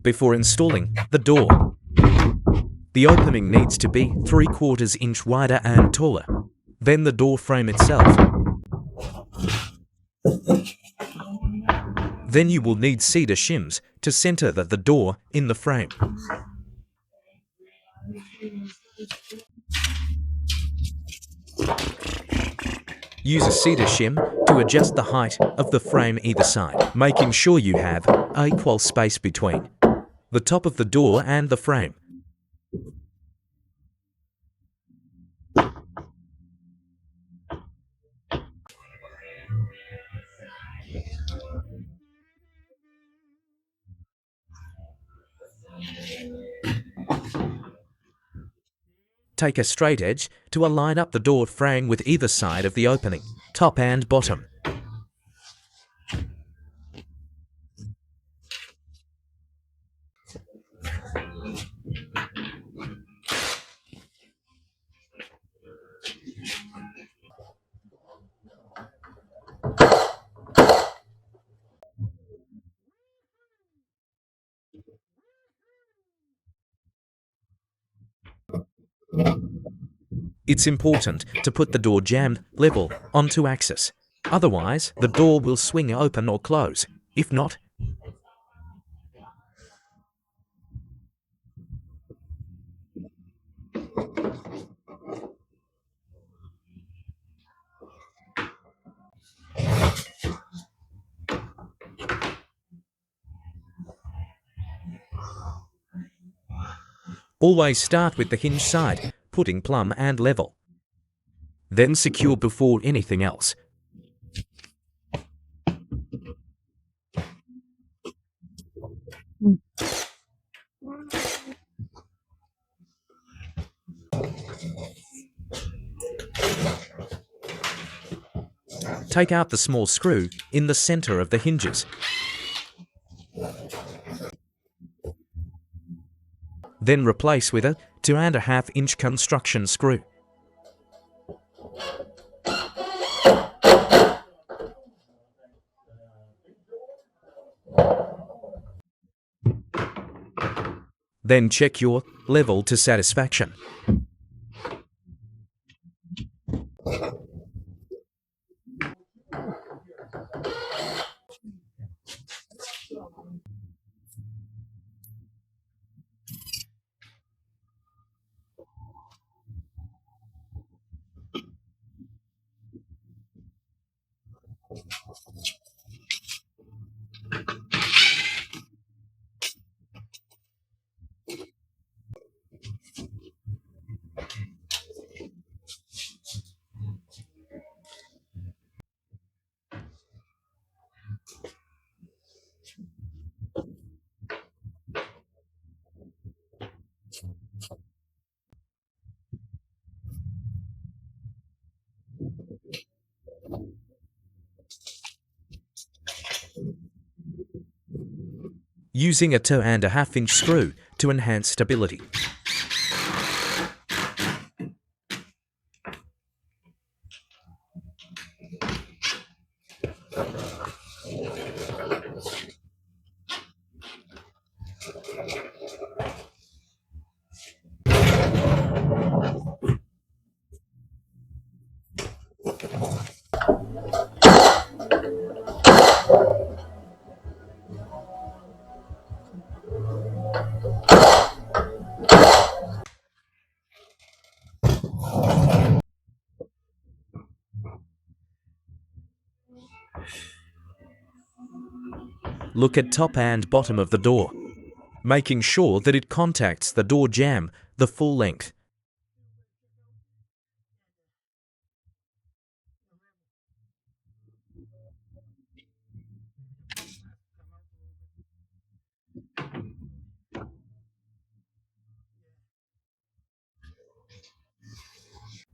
Before installing the door, the opening needs to be 3/4 inch wider and taller than the door frame itself. Then you will need cedar shims to center the door in the frame. Use a cedar shim to adjust the height of the frame either side, making sure you have equal space between the top of the door and the frame. Take a straight edge to align up the door frame with either side of the opening, top and bottom. It's important to put the door jamb level onto axis. Otherwise, the door will swing open or close. If not, always start with the hinge side, putting plumb and level. Then secure before anything else. Take out the small screw in the center of the hinges. Then replace with a 2.5 inch construction screw. Then check your level to satisfaction. Using a 2.5 inch screw to enhance stability. Look at top and bottom of the door, making sure that it contacts the door jamb the full length.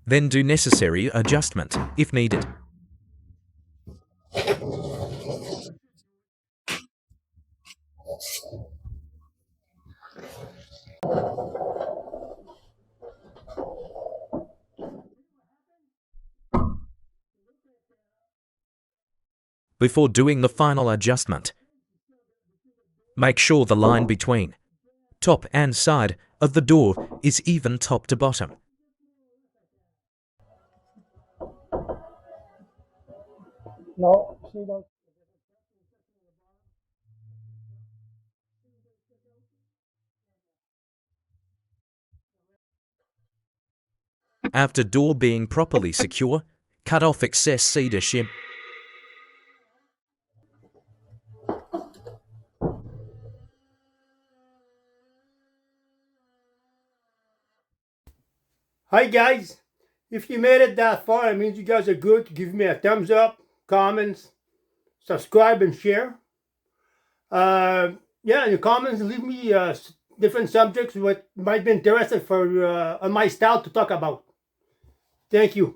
Then do necessary adjustment if needed. Before doing the final adjustment, Make sure the line between top and side of the door is even top to bottom. No, see those. After door being properly secure, cut off excess cedar shim. Hi guys, if you made it that far, it means you guys are good. Give me a thumbs up, comments, subscribe, and share. Yeah, in the comments, leave me different subjects what might be interesting for on my style to talk about. Thank you.